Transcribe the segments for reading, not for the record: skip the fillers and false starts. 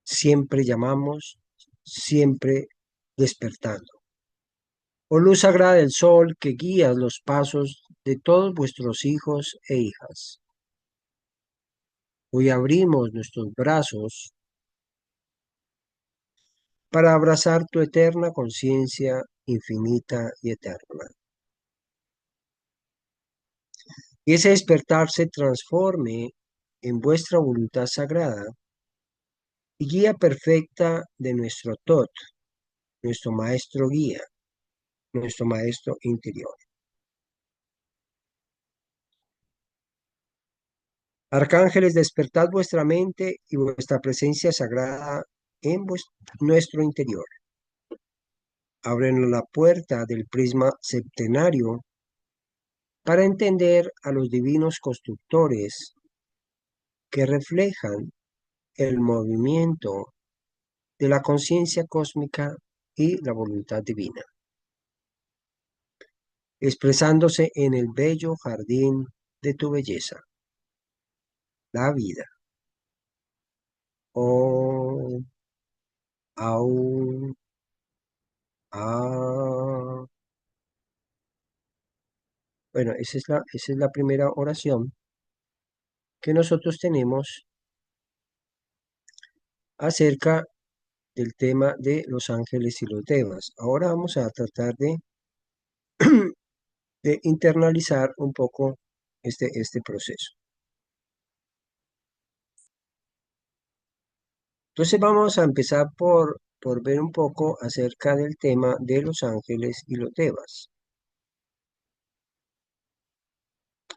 siempre llamamos, siempre despertando. Oh luz sagrada del sol que guías los pasos de todos vuestros hijos e hijas. Hoy abrimos nuestros brazos para abrazar tu eterna conciencia infinita y eterna. Y ese despertar se transforme en vuestra voluntad sagrada y guía perfecta de nuestro Tot, nuestro maestro guía, nuestro maestro interior. Arcángeles, despertad vuestra mente y vuestra presencia sagrada en nuestro interior. Abren la puerta del prisma septenario para entender a los divinos constructores que reflejan el movimiento de la conciencia cósmica y la voluntad divina, expresándose en el bello jardín de tu belleza, la vida. Oh, au, ah. Bueno, esa es la primera oración que nosotros tenemos acerca del tema de los ángeles y los devas. Ahora vamos a tratar de internalizar un poco este proceso. Entonces vamos a empezar por ver un poco acerca del tema de los ángeles y los devas.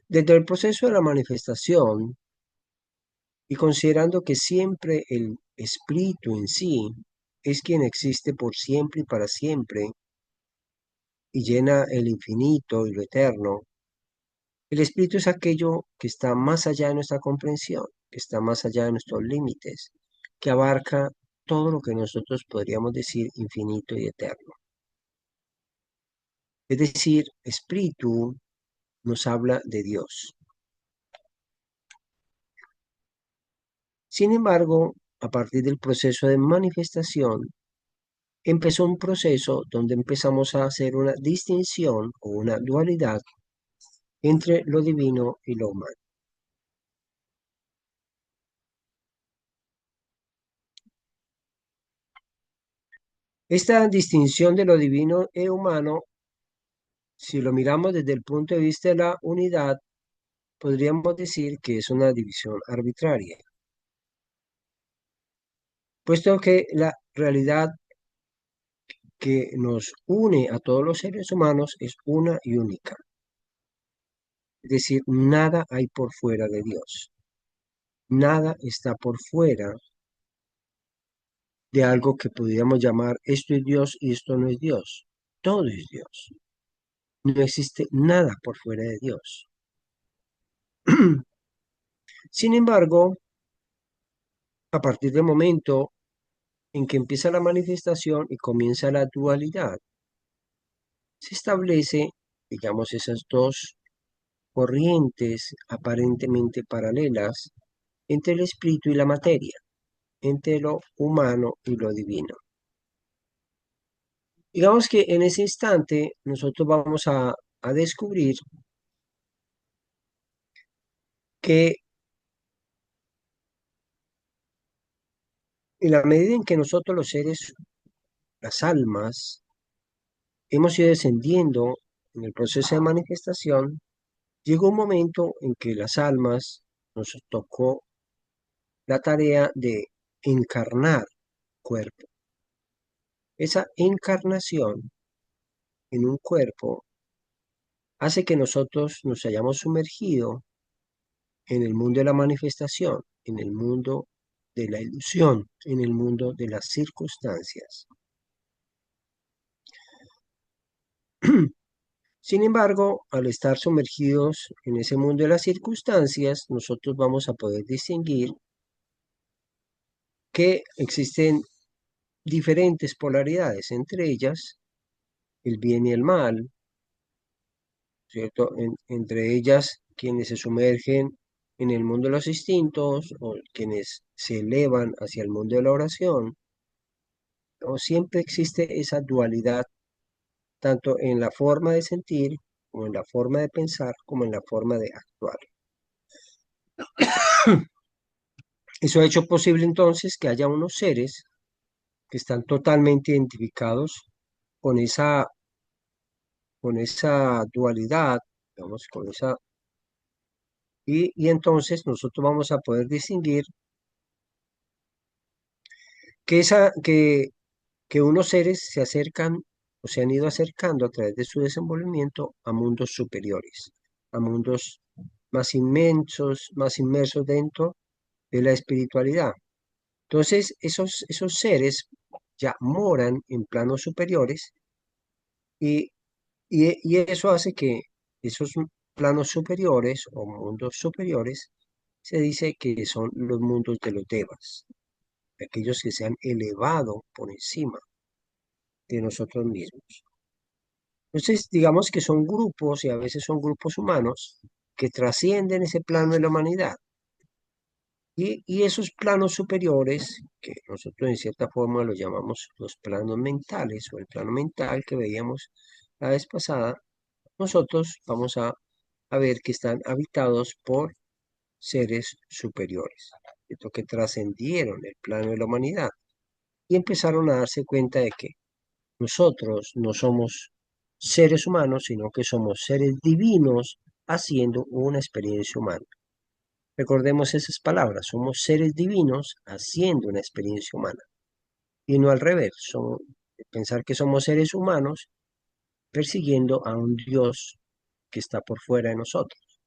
Desde el proceso de la manifestación y considerando que siempre el espíritu en sí es quien existe por siempre y para siempre y llena el infinito y lo eterno, el espíritu es aquello que está más allá de nuestra comprensión, que está más allá de nuestros límites, que abarca todo lo que nosotros podríamos decir infinito y eterno. Es decir, espíritu nos habla de Dios. Sin embargo, a partir del proceso de manifestación, empezó un proceso donde empezamos a hacer una distinción o una dualidad entre lo divino y lo humano. Esta distinción de lo divino e humano, si lo miramos desde el punto de vista de la unidad, podríamos decir que es una división arbitraria, puesto que la realidad que nos une a todos los seres humanos es una y única. Es decir, nada hay por fuera de Dios. Nada está por fuera de algo que podríamos llamar esto es Dios y esto no es Dios. Todo es Dios. No existe nada por fuera de Dios. Sin embargo, a partir del momento en que empieza la manifestación y comienza la dualidad, se establece, digamos, esas dos corrientes aparentemente paralelas entre el espíritu y la materia, entre lo humano y lo divino. Digamos que en ese instante nosotros vamos a descubrir que en la medida en que nosotros los seres, las almas, hemos ido descendiendo en el proceso de manifestación, llegó un momento en que las almas nos tocó la tarea de encarnar cuerpo. Esa encarnación en un cuerpo hace que nosotros nos hayamos sumergido en el mundo de la manifestación, en el mundo de la ilusión, en el mundo de las circunstancias. Sin embargo, al estar sumergidos en ese mundo de las circunstancias, nosotros vamos a poder distinguir que existen diferentes polaridades, entre ellas el bien y el mal, ¿cierto? Entre ellas quienes se sumergen en el mundo de los instintos o quienes se elevan hacia el mundo de la oración, ¿no? Siempre existe esa dualidad, tanto en la forma de sentir, como en la forma de pensar, como en la forma de actuar. Eso ha hecho posible entonces que haya unos seres que están totalmente identificados con esa dualidad, digamos, y entonces nosotros vamos a poder distinguir que unos seres se acercan o se han ido acercando a través de su desenvolvimiento a mundos superiores, a mundos más inmensos, más inmersos dentro de la espiritualidad. Entonces, esos seres ya moran en planos superiores y, y eso hace que esos planos superiores o mundos superiores se dice que son los mundos de los devas, aquellos que se han elevado por encima de nosotros mismos. Entonces, digamos que son grupos y a veces son grupos humanos que trascienden ese plano de la humanidad. Y esos planos superiores, que nosotros en cierta forma los llamamos los planos mentales o el plano mental que veíamos la vez pasada, nosotros vamos a ver que están habitados por seres superiores, ¿cierto? Que trascendieron el plano de la humanidad y empezaron a darse cuenta de que nosotros no somos seres humanos, sino que somos seres divinos haciendo una experiencia humana. Recordemos esas palabras, somos seres divinos haciendo una experiencia humana y no al revés, pensar que somos seres humanos persiguiendo a un Dios que está por fuera de nosotros.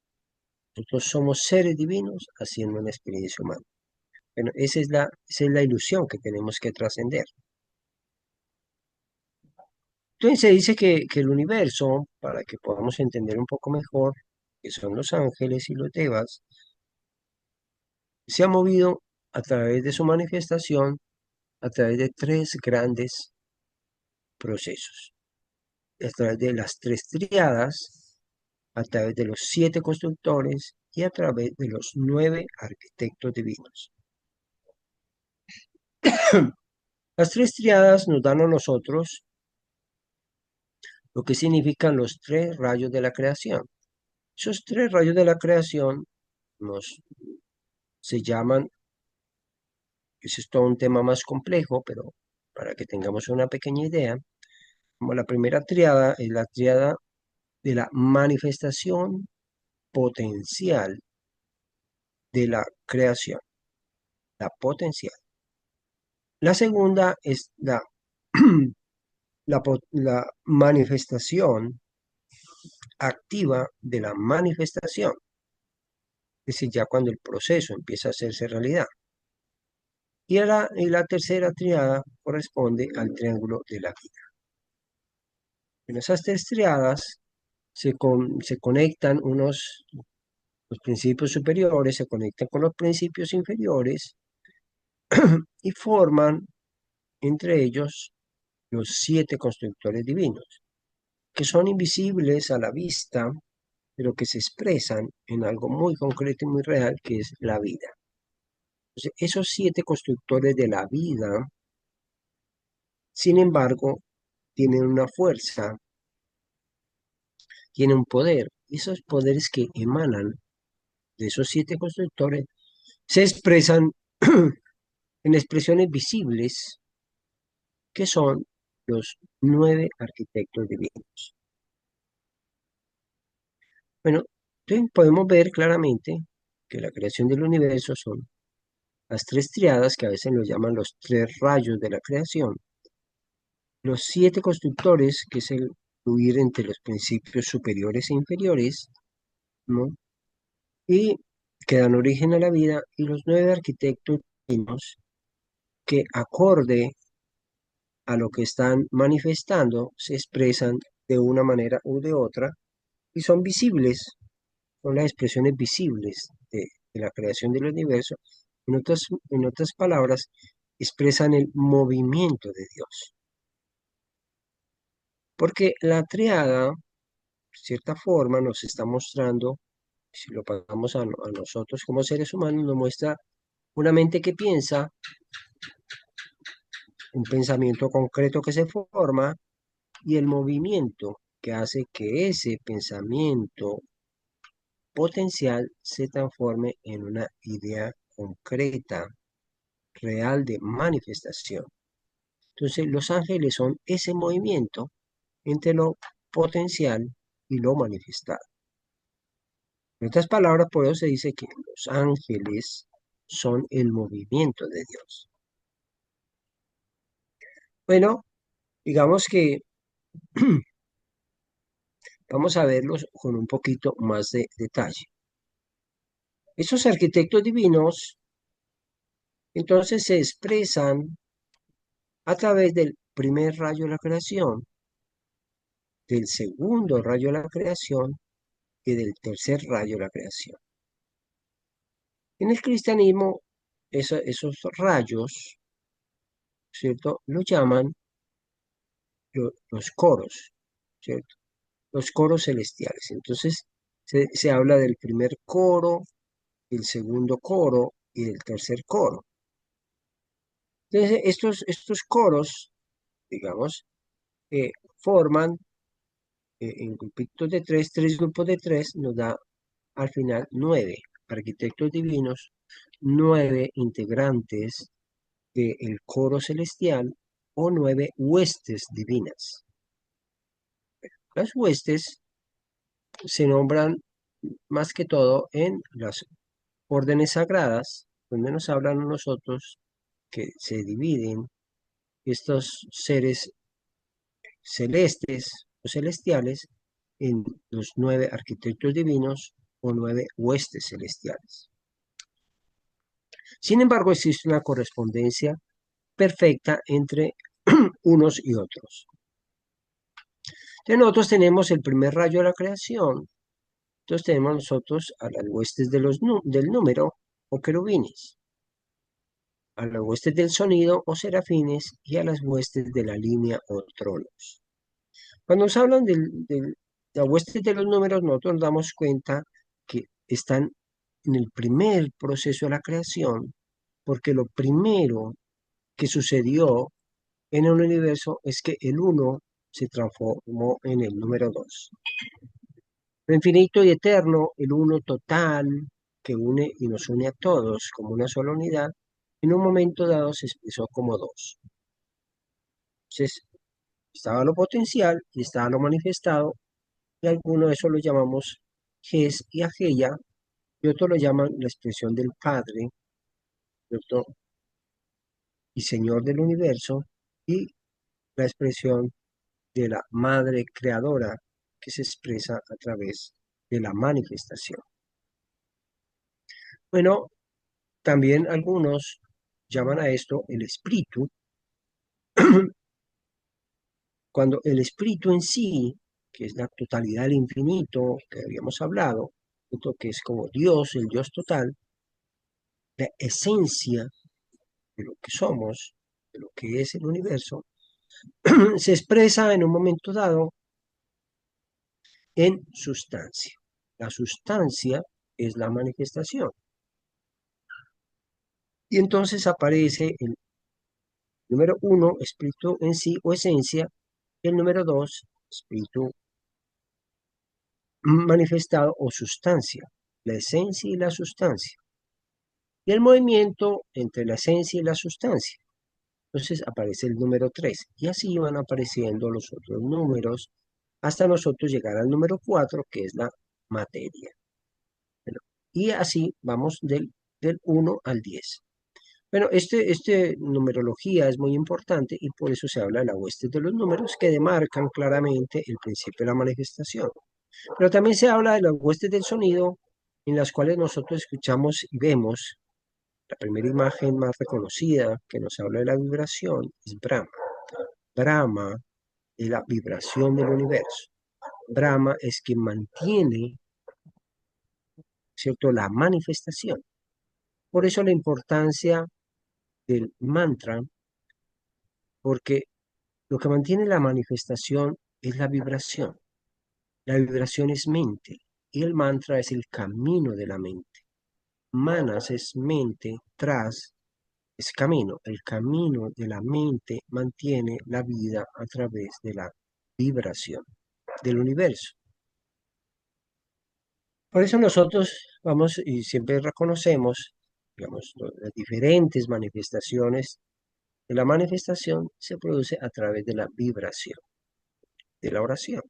Nosotros somos seres divinos haciendo una experiencia humana. Bueno, esa es la ilusión que tenemos que trascender. Entonces se dice que el universo, para que podamos entender un poco mejor, que son los ángeles y los devas, se ha movido a través de su manifestación, a través de tres grandes procesos, a través de las tres triadas, a través de los siete constructores y a través de los nueve arquitectos divinos. Las tres triadas nos dan a nosotros lo que significan los tres rayos de la creación. Esos tres rayos de la creación se llaman, ese es todo un tema más complejo, pero para que tengamos una pequeña idea, como la primera triada es la triada de la manifestación potencial de la creación, la potencial. La segunda es la manifestación activa de la manifestación, es decir, ya cuando el proceso empieza a hacerse realidad. Y la tercera triada corresponde al triángulo de la vida. En esas tres triadas se conectan los principios superiores, se conectan con los principios inferiores y forman entre ellos los siete constructores divinos, que son invisibles a la vista, pero que se expresan en algo muy concreto y muy real, que es la vida. Entonces, esos siete constructores de la vida, sin embargo, tienen una fuerza, tienen un poder. Esos poderes que emanan de esos siete constructores se expresan en expresiones visibles, que son los nueve arquitectos divinos. Bueno, entonces podemos ver claramente que la creación del universo son las tres triadas, que a veces los llaman los tres rayos de la creación, los siete constructores, que es el fluir entre los principios superiores e inferiores, ¿no? Y que dan origen a la vida, y los nueve arquitectos divinos, que acorde a lo que están manifestando, se expresan de una manera u de otra, y son visibles, son las expresiones visibles de la creación del universo. En otras palabras, expresan el movimiento de Dios. Porque la triada, de cierta forma, nos está mostrando si lo pagamos a nosotros como seres humanos, nos muestra una mente que piensa, un pensamiento concreto que se forma y el movimiento que hace que ese pensamiento potencial se transforme en una idea concreta, real de manifestación. Entonces, los ángeles son ese movimiento entre lo potencial y lo manifestado. En otras palabras, por eso se dice que los ángeles son el movimiento de Dios. Bueno, digamos que vamos a verlos con un poquito más de detalle. Esos arquitectos divinos entonces se expresan a través del primer rayo de la creación, del segundo rayo de la creación y del tercer rayo de la creación. En el cristianismo, esos rayos, ¿cierto? Los llaman los coros, ¿cierto? Los coros celestiales. Entonces, se habla del primer coro, del segundo coro y del tercer coro. Entonces, estos coros, digamos, forman en grupitos de tres grupos de tres, nos da al final 9 arquitectos divinos, 9 integrantes del coro celestial o 9 huestes divinas. Las huestes se nombran más que todo en las órdenes sagradas, donde nos hablan a nosotros que se dividen estos seres celestes o celestiales en los 9 arquitectos divinos o 9 huestes celestiales. Sin embargo, existe una correspondencia perfecta entre unos y otros. Entonces nosotros tenemos el primer rayo de la creación, entonces tenemos nosotros a las huestes del número o querubines, a las huestes del sonido o serafines y a las huestes de la línea o tronos. Cuando nos hablan de la huestes de los números, nosotros nos damos cuenta que están en el primer proceso de la creación, porque lo primero que sucedió en el universo es que el uno se transformó en el número 2. Lo infinito y eterno, el uno total, que une y nos une a todos como una sola unidad, en un momento dado se expresó como dos. Entonces, estaba lo potencial y estaba lo manifestado, y algunos de esos lo llamamos Ges y Ageya, y otros lo llaman la expresión del Padre, ¿cierto? Y Señor del universo, y la expresión de la Madre Creadora, que se expresa a través de la manifestación. Bueno, también algunos llaman a esto el espíritu, cuando el espíritu en sí, que es la totalidad del infinito que habíamos hablado, que es como Dios, el Dios total, la esencia de lo que somos, de lo que es el universo, se expresa en un momento dado en sustancia. La sustancia es la manifestación. Y entonces aparece el número 1, espíritu en sí o esencia, y el número 2, espíritu manifestado o sustancia, la esencia y la sustancia. Y el movimiento entre la esencia y la sustancia. Entonces aparece el número 3 y así van apareciendo los otros números hasta nosotros llegar al número 4 que es la materia. Bueno, y así vamos del 1 al 10. Bueno, este numerología es muy importante y por eso se habla de la hueste de los números que demarcan claramente el principio de la manifestación. Pero también se habla de las huestes del sonido en las cuales nosotros escuchamos y vemos. La primera imagen más reconocida que nos habla de la vibración es Brahma. Brahma es la vibración del universo. Brahma es quien mantiene, ¿cierto?, la manifestación. Por eso la importancia del mantra, porque lo que mantiene la manifestación es la vibración. La vibración es mente y el mantra es el camino de la mente. Manas es mente, tras es camino. El camino de la mente mantiene la vida a través de la vibración del universo. Por eso nosotros vamos y siempre reconocemos, digamos, las diferentes manifestaciones de la manifestación se produce a través de la vibración, de la oración.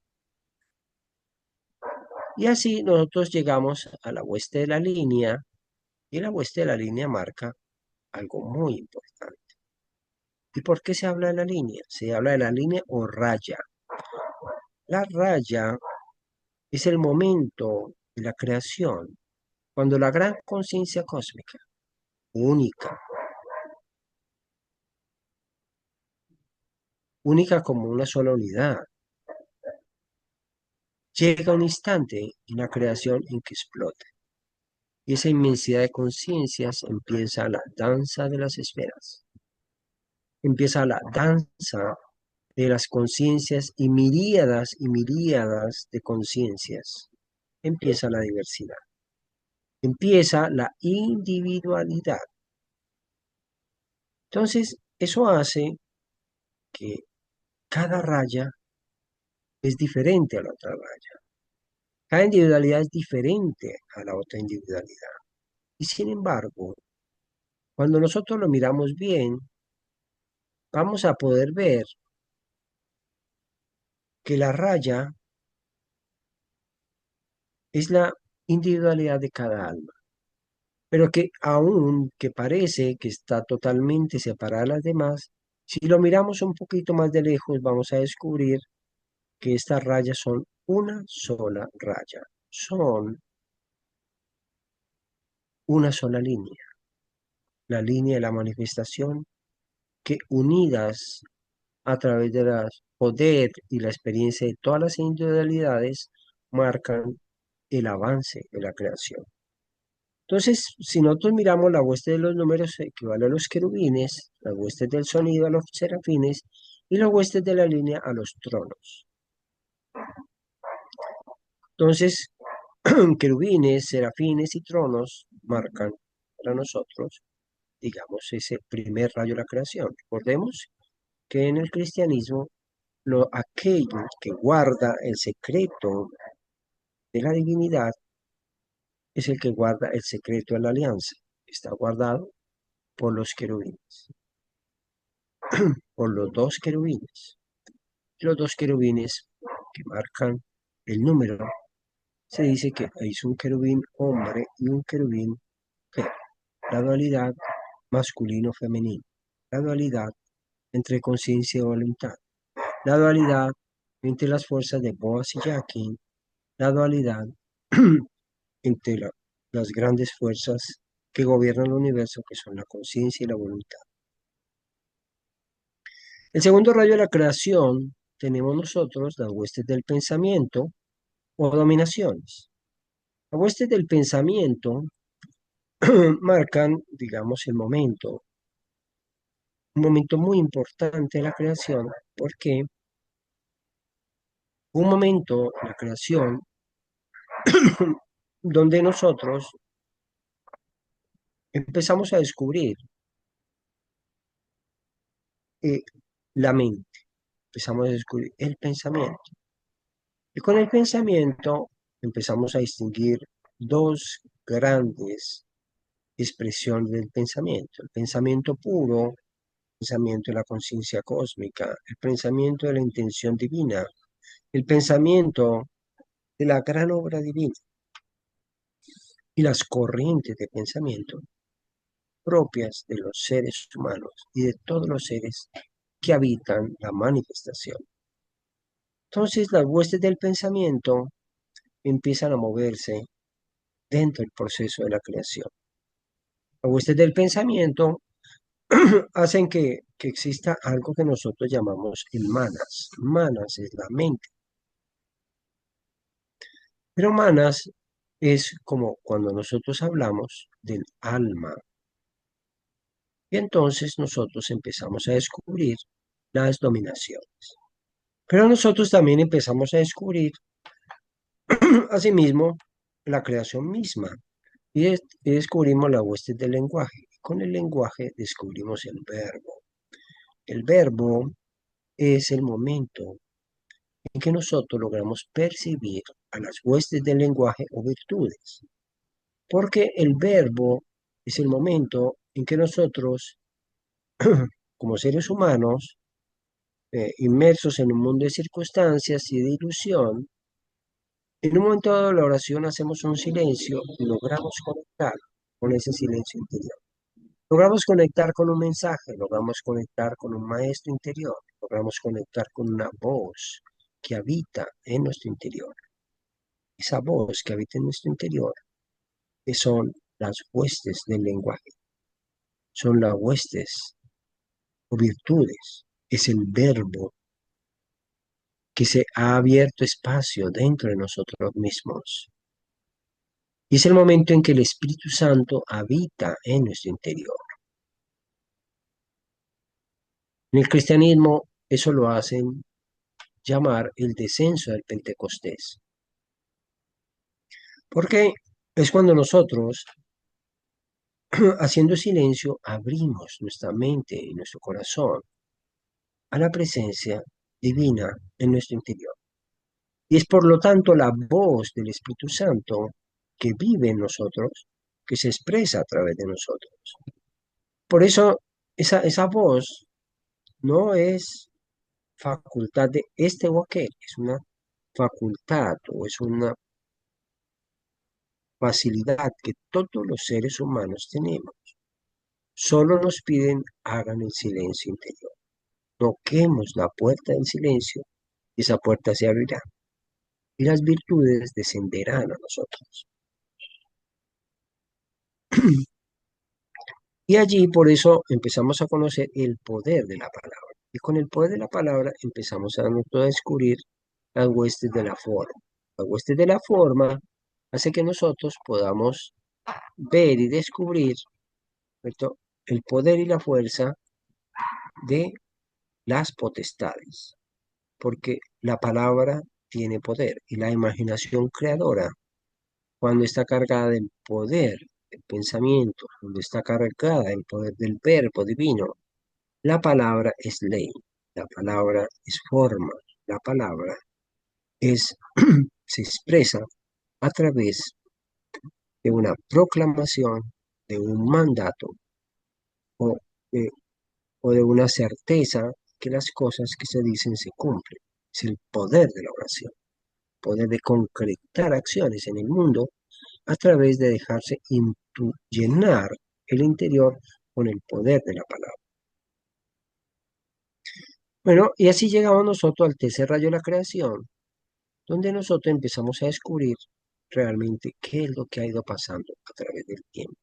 Y así nosotros llegamos a la hueste de la línea, y la hueste de la línea marca algo muy importante. ¿Y por qué se habla de la línea? Se habla de la línea o raya. La raya es el momento de la creación, cuando la gran conciencia cósmica, única, única como una sola unidad, llega un instante en la creación en que explota. Y esa inmensidad de conciencias empieza la danza de las esferas. Empieza la danza de las conciencias y miríadas de conciencias. Empieza la diversidad. Empieza la individualidad. Entonces, eso hace que cada raya es diferente a la otra raya. Cada individualidad es diferente a la otra individualidad. Y sin embargo, cuando nosotros lo miramos bien, vamos a poder ver que la raya es la individualidad de cada alma, pero que aún que parece que está totalmente separada de las demás, si lo miramos un poquito más de lejos, vamos a descubrir que estas rayas son una sola raya, son una sola línea, la línea de la manifestación que unidas a través del poder y la experiencia de todas las individualidades marcan el avance de la creación. Entonces, si nosotros miramos la hueste de los números, equivale a los querubines, las huestes del sonido a los serafines y las huestes de la línea a los tronos. Entonces, querubines, serafines y tronos marcan para nosotros, digamos, ese primer rayo de la creación. Recordemos que en el cristianismo, aquello que guarda el secreto de la divinidad es el que guarda el secreto de la alianza. Está guardado por los querubines, por los dos querubines. Los dos querubines que marcan el número, se dice que es un querubín hombre y un querubín mujer. La dualidad masculino-femenino, la dualidad entre conciencia y voluntad, la dualidad entre las fuerzas de Boaz y Jachin, la dualidad entre las grandes fuerzas que gobiernan el universo, que son la conciencia y la voluntad. El segundo rayo de la creación tenemos nosotros las huestes del pensamiento o dominaciones. Las huestes del pensamiento marcan, digamos, un momento muy importante de la creación, porque un momento en la creación donde nosotros empezamos a descubrir eh, la mente, empezamos a descubrir el pensamiento. Y con el pensamiento empezamos a distinguir dos grandes expresiones del pensamiento. El pensamiento puro, el pensamiento de la conciencia cósmica, el pensamiento de la intención divina, el pensamiento de la gran obra divina y las corrientes de pensamiento propias de los seres humanos y de todos los seres que habitan la manifestación. Entonces las huestes del pensamiento empiezan a moverse dentro del proceso de la creación. Las huestes del pensamiento hacen que exista algo que nosotros llamamos el manas. Manas es la mente. Pero manas es como cuando nosotros hablamos del alma. Y entonces nosotros empezamos a descubrir las dominaciones. Pero nosotros también empezamos a descubrir, asimismo, la creación misma y descubrimos la huestes del lenguaje. Y con el lenguaje descubrimos el verbo. El verbo es el momento en que nosotros logramos percibir a las huestes del lenguaje o virtudes. Porque el verbo es el momento en que nosotros, como seres humanos, inmersos en un mundo de circunstancias y de ilusión, en un momento dado de la oración hacemos un silencio y logramos conectar con ese silencio interior. Logramos conectar con un mensaje, logramos conectar con un maestro interior, logramos conectar con una voz que habita en nuestro interior. Esa voz que habita en nuestro interior, que son las huestes del lenguaje, son las huestes o virtudes, es el verbo que se ha abierto espacio dentro de nosotros mismos. Y es el momento en que el Espíritu Santo habita en nuestro interior. En el cristianismo eso lo hacen llamar el descenso del Pentecostés, porque es cuando nosotros, haciendo silencio, abrimos nuestra mente y nuestro corazón a la presencia divina en nuestro interior. Y es por lo tanto la voz del Espíritu Santo que vive en nosotros, que se expresa a través de nosotros. Por eso esa voz no es facultad de este o aquel, es una facultad o es una facilidad que todos los seres humanos tenemos. Solo nos piden hagan el silencio interior. Toquemos la puerta del silencio y esa puerta se abrirá y las virtudes descenderán a nosotros. Y allí por eso empezamos a conocer el poder de la palabra. Y con el poder de la palabra empezamos a descubrir las huestes de la forma. Las huestes de la forma hace que nosotros podamos ver y descubrir, ¿cierto?, el poder y la fuerza de las potestades, porque la palabra tiene poder y la imaginación creadora, cuando está cargada del poder del pensamiento, cuando está cargada del poder del verbo divino, la palabra es ley, la palabra es forma, la palabra es, se expresa a través de una proclamación, de un mandato o de, o de una certeza que las cosas que se dicen se cumplen. Es el poder de la oración, poder de concretar acciones en el mundo a través de dejarse llenar el interior con el poder de la palabra. Bueno, y así llegamos nosotros al tercer rayo de la creación, donde nosotros empezamos a descubrir realmente qué es lo que ha ido pasando a través del tiempo.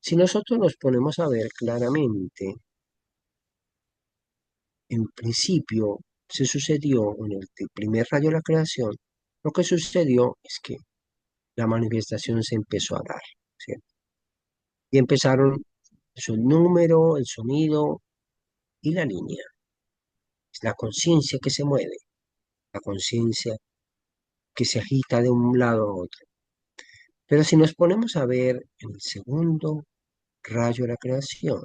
Si nosotros nos ponemos a ver claramente, en principio se sucedió en el primer rayo de la creación, lo que sucedió es que la manifestación se empezó a dar, ¿cierto? Y empezaron su número, el sonido y la línea. Es la conciencia que se mueve, la conciencia que se agita de un lado a otro. Pero si nos ponemos a ver en el segundo rayo de la creación,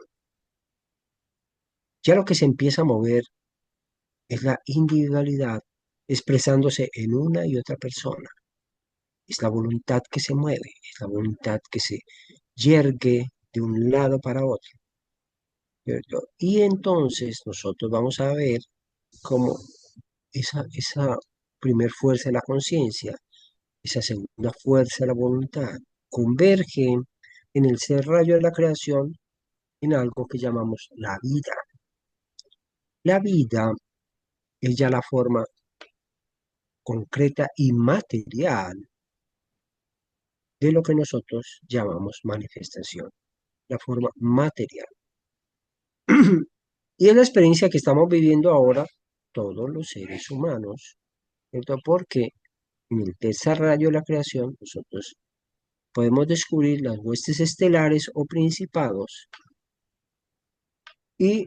ya lo que se empieza a mover es la individualidad expresándose en una y otra persona. Es la voluntad que se mueve, es la voluntad que se yergue de un lado para otro, ¿cierto? Y entonces nosotros vamos a ver cómo esa primer fuerza de la conciencia, esa segunda fuerza de la voluntad, convergen en el ser rayo de la creación en algo que llamamos la vida. La vida es ya la forma concreta y material de lo que nosotros llamamos manifestación, la forma material. Y es la experiencia que estamos viviendo ahora todos los seres humanos, ¿cierto? Porque en el tercer rayo de la creación nosotros podemos descubrir las huestes estelares o principados y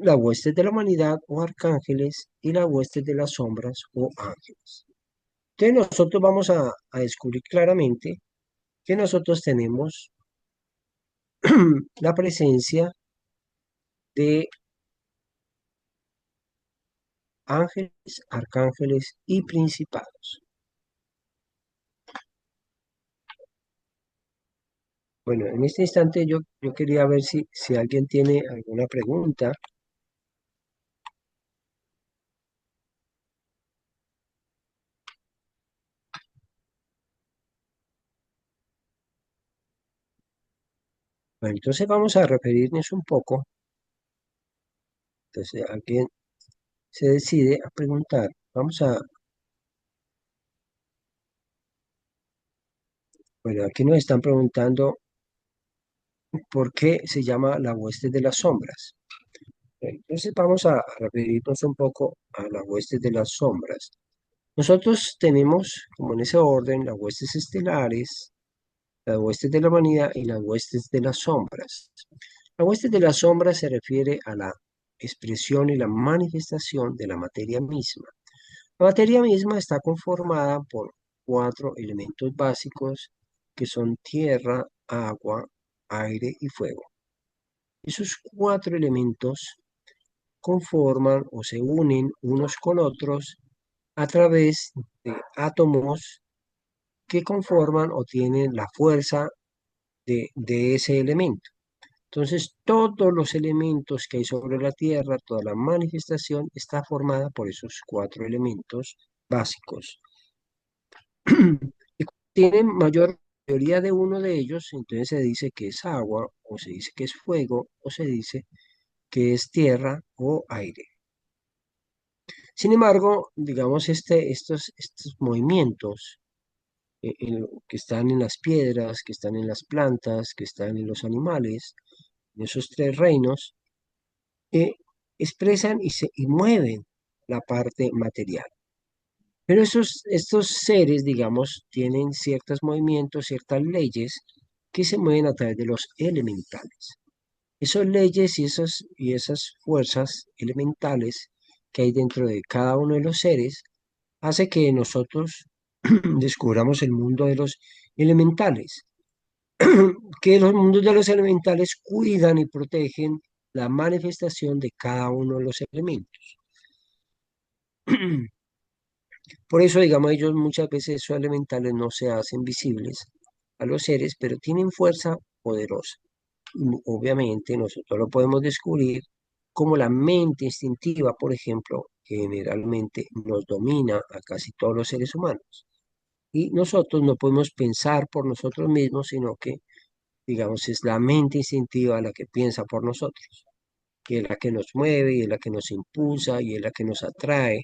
las huestes de la humanidad o arcángeles y las huestes de las sombras o ángeles. Entonces nosotros vamos a descubrir claramente que nosotros tenemos la presencia de ángeles, arcángeles y principados. Bueno, en este instante yo quería ver si alguien tiene alguna pregunta. Bueno, entonces vamos a referirnos un poco. Entonces, alguien se decide a preguntar. Bueno, aquí nos están preguntando por qué se llama la hueste de las sombras. Entonces vamos a referirnos un poco a la hueste de las sombras. Nosotros tenemos, como en ese orden, las huestes estelares, las huestes de la humanidad y las huestes de las sombras. La hueste de las sombras se refiere a la expresión y la manifestación de la materia misma. La materia misma está conformada por cuatro elementos básicos que son tierra, agua, aire y fuego. Esos cuatro elementos conforman o se unen unos con otros a través de átomos que conforman o tienen la fuerza de ese elemento. Entonces, todos los elementos que hay sobre la Tierra, toda la manifestación está formada por esos cuatro elementos básicos. Y cuando tienen mayoría de uno de ellos, entonces se dice que es agua, o se dice que es fuego, o se dice que es tierra o aire. Sin embargo, digamos, estos movimientos que están en las piedras, que están en las plantas, que están en los animales, en esos tres reinos, eh, expresan y mueven la parte material. Pero estos seres, digamos, tienen ciertos movimientos, ciertas leyes que se mueven a través de los elementales. Esas leyes y esas fuerzas elementales que hay dentro de cada uno de los seres hace que nosotros descubramos el mundo de los elementales, que los mundos de los elementales cuidan y protegen la manifestación de cada uno de los elementos. Por eso, digamos, ellos muchas veces esos elementales no se hacen visibles a los seres, pero tienen fuerza poderosa. Y obviamente nosotros lo podemos descubrir como la mente instintiva, por ejemplo, que generalmente nos domina a casi todos los seres humanos. Y nosotros no podemos pensar por nosotros mismos, sino que, digamos, es la mente instintiva la que piensa por nosotros, y es la que nos mueve, y es la que nos impulsa, y es la que nos atrae,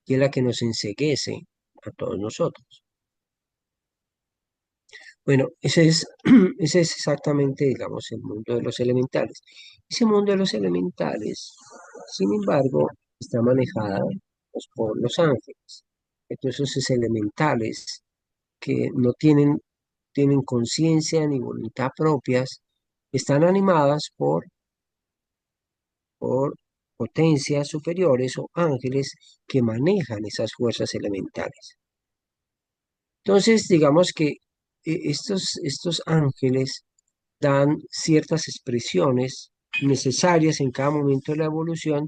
y es la que nos enceguece a todos nosotros. Bueno, ese es exactamente, digamos, el mundo de los elementales. Ese mundo de los elementales, sin embargo, está manejada pues, por los ángeles. Entonces, esos elementales que no tienen conciencia ni voluntad propias, están animadas por potencias superiores o ángeles que manejan esas fuerzas elementales. Entonces, digamos que estos ángeles dan ciertas expresiones necesarias en cada momento de la evolución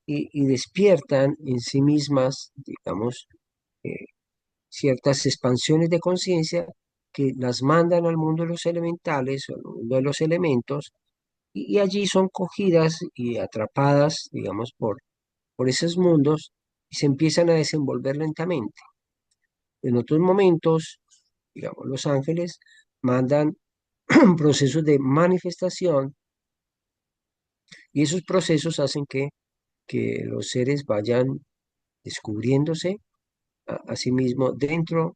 y despiertan en sí mismas, digamos, eh, ciertas expansiones de conciencia que las mandan al mundo de los elementales o al mundo de los elementos y allí son cogidas y atrapadas, digamos, por esos mundos y se empiezan a desenvolver lentamente. En otros momentos, digamos, los ángeles mandan procesos de manifestación y esos procesos hacen que los seres vayan descubriéndose a sí mismos dentro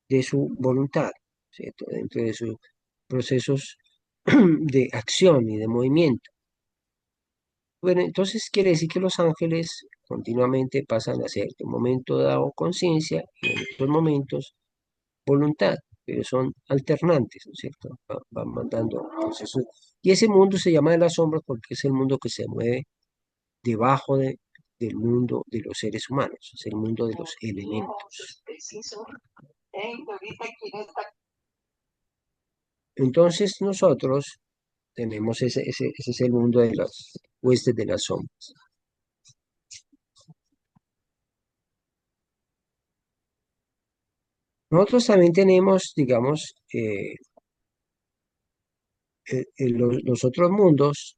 de su voluntad, ¿cierto? Dentro de sus procesos de acción y de movimiento. Bueno, entonces quiere decir que los ángeles continuamente pasan a ser en un momento dado conciencia y en otros momentos voluntad, pero son alternantes, ¿no es cierto? Van mandando procesos. Y ese mundo se llama de las sombras porque es el mundo que se mueve debajo de del mundo de los seres humanos, es el mundo de los elementos. Entonces nosotros tenemos ese es el mundo de las huestes de las sombras. Nosotros también tenemos, digamos, los otros mundos,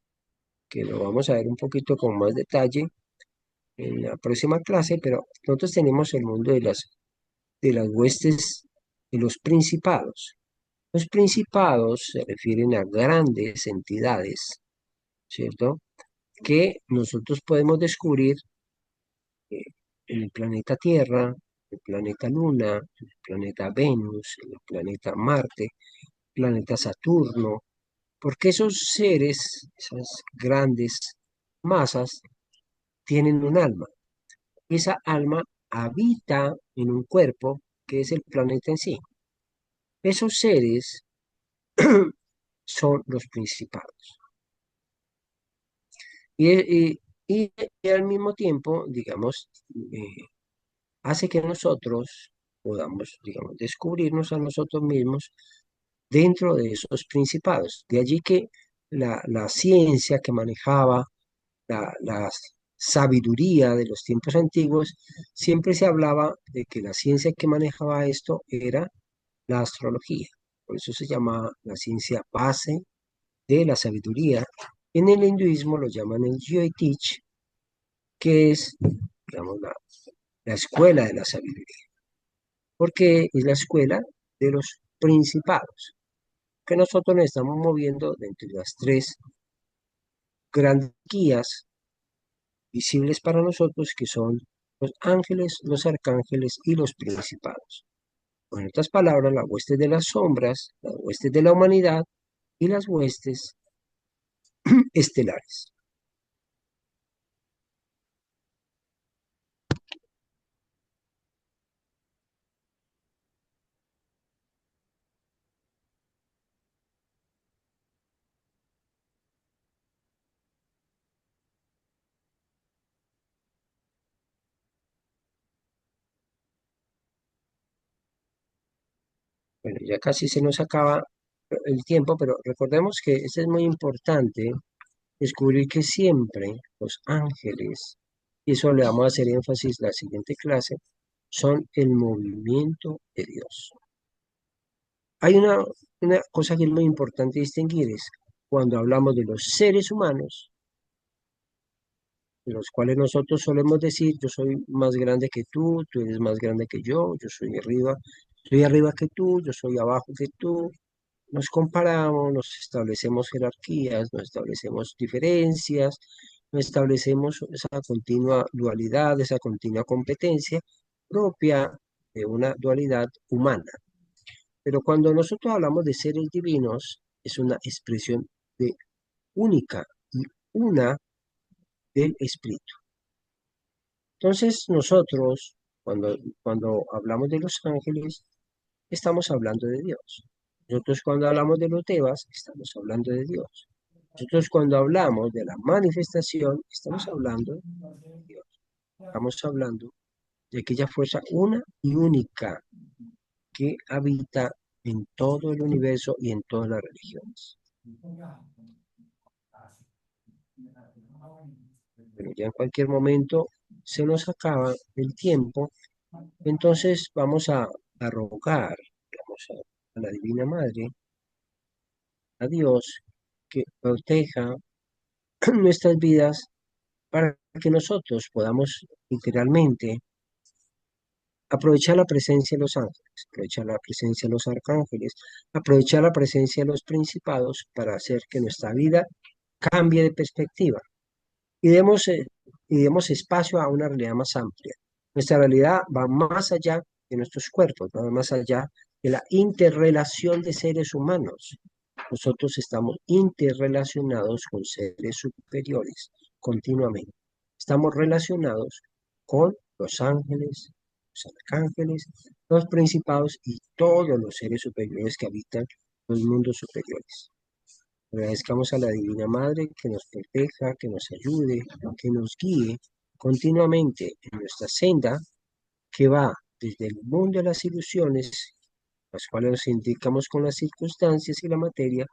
que lo vamos a ver un poquito con más detalle en la próxima clase, pero nosotros tenemos el mundo de las huestes de los principados. Los principados se refieren a grandes entidades, ¿cierto? Que nosotros podemos descubrir eh, en el planeta Tierra, el planeta Luna, el planeta Venus, el planeta Marte, el planeta Saturno, porque esos seres, esas grandes masas, tienen un alma. Esa alma habita en un cuerpo que es el planeta en sí. Esos seres son los principados. Y al mismo tiempo, digamos, hace que nosotros podamos, digamos, descubrirnos a nosotros mismos dentro de esos principados. De allí que la ciencia que manejaba la sabiduría de los tiempos antiguos, siempre se hablaba de que la ciencia que manejaba esto era la astrología. Por eso se llama la ciencia base de la sabiduría. En el hinduismo lo llaman el Jyotish, que es, digamos, la escuela de la sabiduría, porque es la escuela de los principados, que nosotros nos estamos moviendo dentro de las tres grandes guías visibles para nosotros, que son los ángeles, los arcángeles y los principados. O en otras palabras, las huestes de las sombras, las huestes de la humanidad y las huestes estelares. Bueno, ya casi se nos acaba el tiempo, pero recordemos que eso es muy importante, descubrir que siempre los ángeles, y eso le vamos a hacer énfasis la siguiente clase, son el movimiento de Dios. Hay una cosa que es muy importante distinguir, es cuando hablamos de los seres humanos, de los cuales nosotros solemos decir, yo soy más grande que tú eres más grande que yo soy arriba que tú, yo soy abajo que tú. Nos comparamos, nos establecemos jerarquías, nos establecemos diferencias, nos establecemos esa continua dualidad, esa continua competencia propia de una dualidad humana. Pero cuando nosotros hablamos de seres divinos, es una expresión de única y una del Espíritu. Entonces nosotros, cuando hablamos de los ángeles, estamos hablando de Dios. Nosotros cuando hablamos de los devas, estamos hablando de Dios. Nosotros cuando hablamos de la manifestación, estamos hablando de Dios. Estamos hablando de aquella fuerza una y única que habita en todo el universo y en todas las religiones. Pero ya en cualquier momento se nos acaba el tiempo, entonces vamos a rogar, vamos a la Divina Madre, a Dios, que proteja nuestras vidas para que nosotros podamos literalmente aprovechar la presencia de los ángeles, aprovechar la presencia de los arcángeles, aprovechar la presencia de los principados para hacer que nuestra vida cambie de perspectiva y demos espacio a una realidad más amplia. Nuestra realidad va más allá de nuestros cuerpos, va más allá de la interrelación de seres humanos. Nosotros estamos interrelacionados con seres superiores continuamente. Estamos relacionados con los ángeles, los arcángeles, los principados y todos los seres superiores que habitan los mundos superiores. Agradezcamos a la Divina Madre que nos proteja, que nos ayude, que nos guíe continuamente en nuestra senda que va desde el mundo de las ilusiones, las cuales nos indicamos con las circunstancias y la materia,